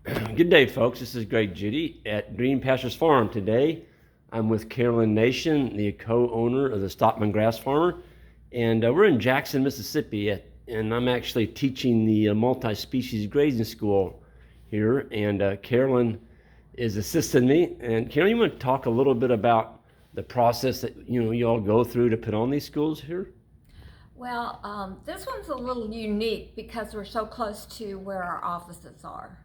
Good day, folks. This is Greg Judy at Green Pastures Farm. Today, I'm with Carolyn Nation, the co-owner of the Stockman Grassfarmer, and we're in Jackson, Mississippi, and I'm actually teaching the multi-species grazing school here, and Carolyn is assisting me. And Carolyn, you want to talk a little bit about the process that you all go through to put on these schools here? Well, this one's a little unique because we're so close to where our offices are.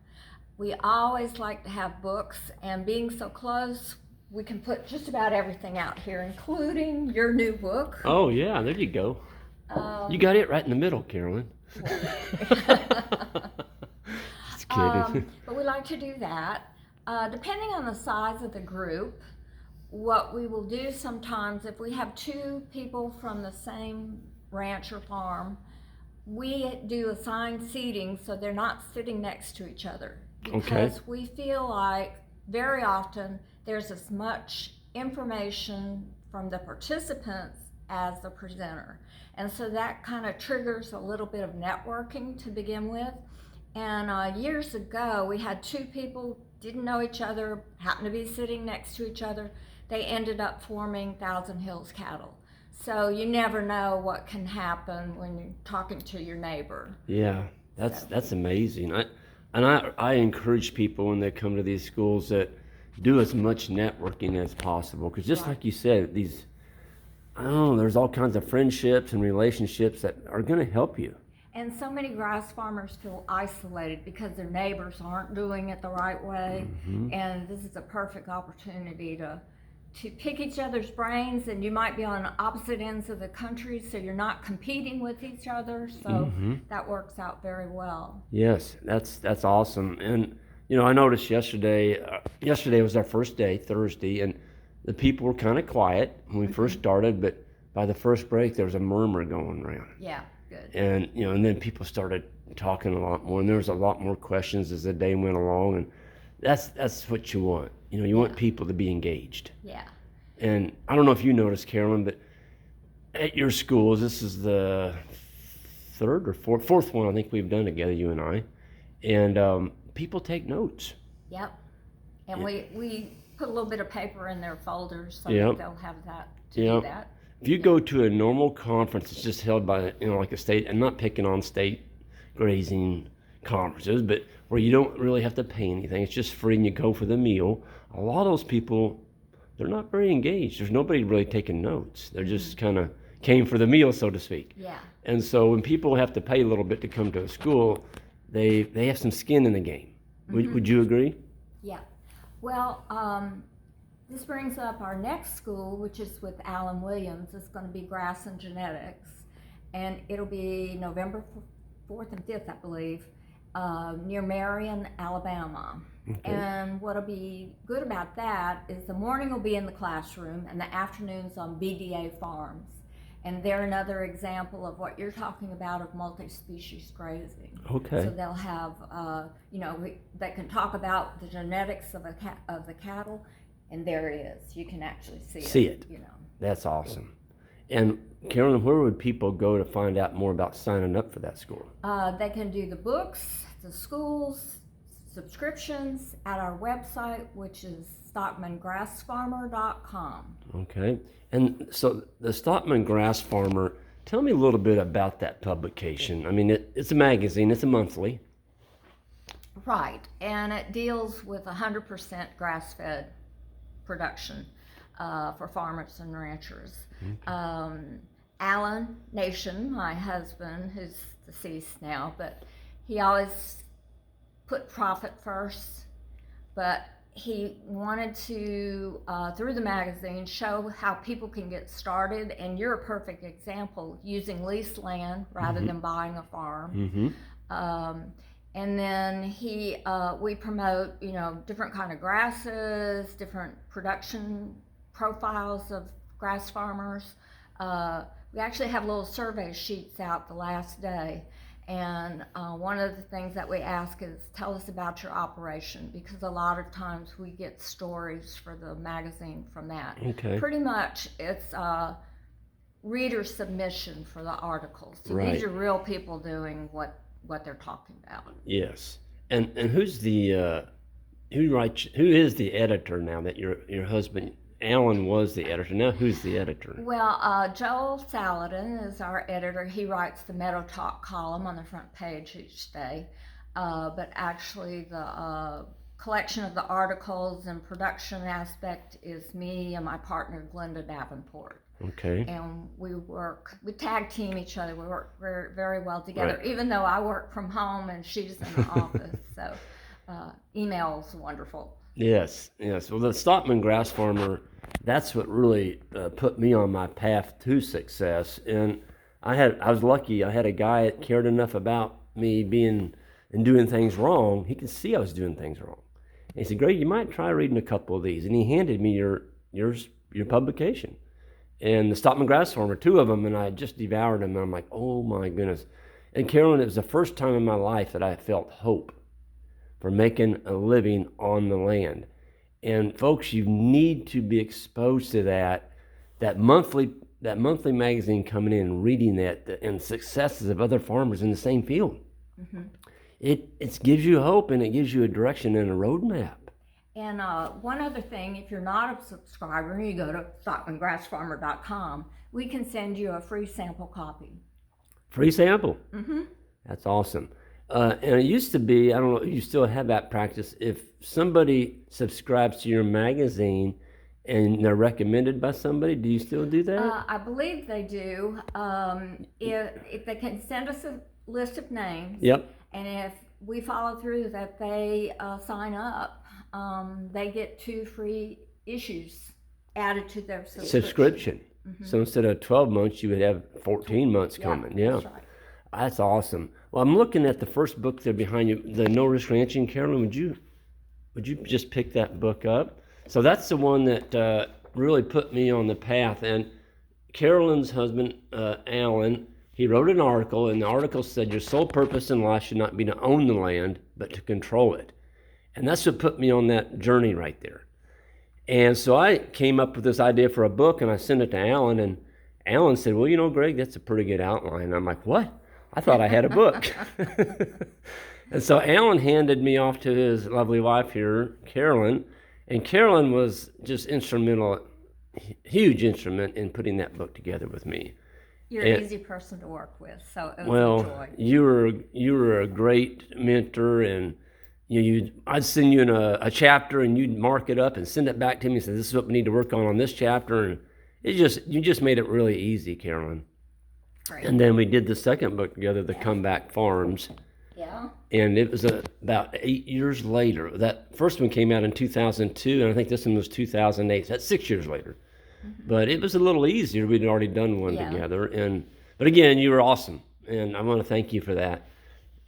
We always like to have books, and being so close, we can put just about everything out here, including your new book. Oh yeah, there you go. You got it right in the middle, Carolyn. Just kidding. But we like to do that. Depending on the size of the group, what we will do sometimes, if we have two people from the same ranch or farm, we do assigned seating so they're not sitting next to each other. Because we feel like very often there's as much information from the participants as the presenter. And so that kind of triggers a little bit of networking to begin with. And years ago, we had two people, didn't know each other, happened to be sitting next to each other. They ended up forming Thousand Hills Cattle. So you never know what can happen when you're talking to your neighbor. Yeah, that's amazing. I encourage people when they come to these schools that do as much networking as possible, because just like you said, I don't know, there's all kinds of friendships and relationships that are going to help you. And so many grass farmers feel isolated because their neighbors aren't doing it the right way. Mm-hmm. And this is a perfect opportunity to pick each other's brains, and you might be on opposite ends of the country, so you're not competing with each other, so that works out very well. Yes, that's awesome. And I noticed yesterday was our first day, Thursday, and the people were kind of quiet when we first started, but by the first break there was a murmur going around. Yeah, good. And and then people started talking a lot more, and there was a lot more questions as the day went along, and that's what you want. You want people to be engaged. Yeah. And I don't know if you noticed, Carolyn, but at your schools, this is the third or fourth one I think we've done together, you and I. And people take notes. Yep. And Yeah. we put a little bit of paper in their folders so Yep. that they'll have that to do that. If you go to a normal conference, it's just held by, like a state, and not picking on state grazing conferences, but where you don't really have to pay anything. It's just free and you go for the meal. A lot of those people, they're not very engaged. There's nobody really taking notes. They're just kind of came for the meal, so to speak. Yeah. And so when people have to pay a little bit to come to a school, they have some skin in the game. Would you agree? Yeah. Well, this brings up our next school, which is with Alan Williams. It's going to be Grass and Genetics, and it'll be November 4th and 5th, I believe, near Marion, Alabama. Okay. And what'll be good about that is the morning will be in the classroom and the afternoons on BDA farms. And they're another example of what you're talking about of multi-species grazing. Okay. So they'll have, they can talk about the genetics of the cattle, and there it is. You can actually see it. That's awesome. And Carolyn, where would people go to find out more about signing up for that school? They can do the books, the schools, subscriptions at our website, which is stockmangrassfarmer.com. Okay. And so the Stockman Grassfarmer, tell me a little bit about that publication. I mean, it's a magazine, it's a monthly. Right, and it deals with 100% grass-fed production for farmers and ranchers. Okay. Alan Nation, my husband, who's deceased now, but he always put profit first, but he wanted to, through the magazine, show how people can get started, and you're a perfect example, using leased land rather than buying a farm. And then we promote, different kind of grasses, different production profiles of grass farmers. We actually have little survey sheets out the last day. And one of the things that we ask is, tell us about your operation, because a lot of times we get stories for the magazine from that. Okay. Pretty much it's reader submission for the articles. So Right. these are real people doing what they're talking about. Yes. And who is the editor now that your husband Alan was the editor? Now who's the editor? Well, Joel Saladin is our editor. He writes the Meadow Talk column on the front page each day. But actually, the collection of the articles and production aspect is me and my partner, Glenda Davenport. Okay. And we tag team each other. We work very, very well together, Right. even though I work from home and she's in the office. So email's wonderful. Yes, yes. Well, the Stockman Grassfarmer, that's what really put me on my path to success. And I was lucky. I had a guy that cared enough about me being and doing things wrong. He could see I was doing things wrong. And he said, "Greg, you might try reading a couple of these." And he handed me your publication. And the Stockman Grassfarmer, two of them, and I just devoured them. And I'm like, oh my goodness. And Carolyn, it was the first time in my life that I felt hope for making a living on the land. And folks, you need to be exposed to that monthly magazine coming in and reading that and successes of other farmers in the same field. Mm-hmm. It gives you hope, and it gives you a direction and a roadmap. And one other thing, if you're not a subscriber, you go to stockmangrassfarmer.com, we can send you a free sample copy. Free sample? Mm-hmm. That's awesome. And it used to be, I don't know if you still have that practice, if somebody subscribes to your magazine and they're recommended by somebody, do you still do that? I believe they do. If they can send us a list of names. Yep. And if we follow through that they sign up, they get 2 free issues added to their subscription. Mm-hmm. So instead of 12 months, you would have 14 months coming. Yeah. That's right. That's awesome. Well, I'm looking at the first book there behind you, the No Risk Ranching. Carolyn, would you just pick that book up? So that's the one that really put me on the path. And Carolyn's husband, Alan, he wrote an article, and the article said your sole purpose in life should not be to own the land, but to control it. And that's what put me on that journey right there. And so I came up with this idea for a book, and I sent it to Alan, and Alan said, well, you know, Greg, that's a pretty good outline. And I'm like, what? I thought I had a book. And so Alan handed me off to his lovely wife here, Carolyn, and Carolyn was just instrumental, huge instrument in putting that book together with me. You're an easy person to work with, so it was a joy. You were a great mentor, and I'd send you in a chapter, and you'd mark it up and send it back to me and say, this is what we need to work on this chapter. And you just made it really easy, Carolyn. Great. And then we did the second book together, The Comeback Farms. Yeah. And it was about 8 years later. That first one came out in 2002, and I think this one was 2008. So that's 6 years later. Mm-hmm. But it was a little easier. We'd already done one together. But again, you were awesome, and I want to thank you for that.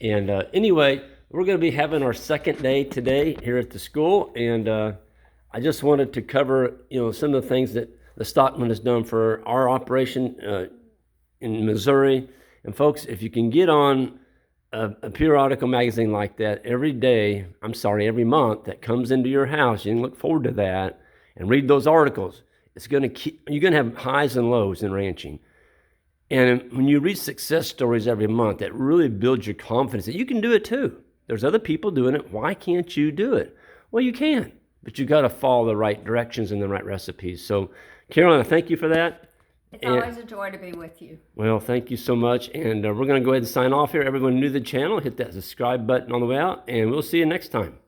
And anyway, we're going to be having our second day today here at the school, and I just wanted to cover some of the things that the Stockman has done for our operation in Missouri. And folks, if you can get on a periodical magazine like that every month that comes into your house, you can look forward to that and read those articles. You're going to have highs and lows in ranching. And when you read success stories every month, that really builds your confidence that you can do it too. There's other people doing it. Why can't you do it? Well, you can, but you got to follow the right directions and the right recipes. So, Carolyn, thank you for that. It's always a joy to be with you. Well, thank you so much. And we're going to go ahead and sign off here. Everyone new to the channel, hit that subscribe button on the way out, and we'll see you next time.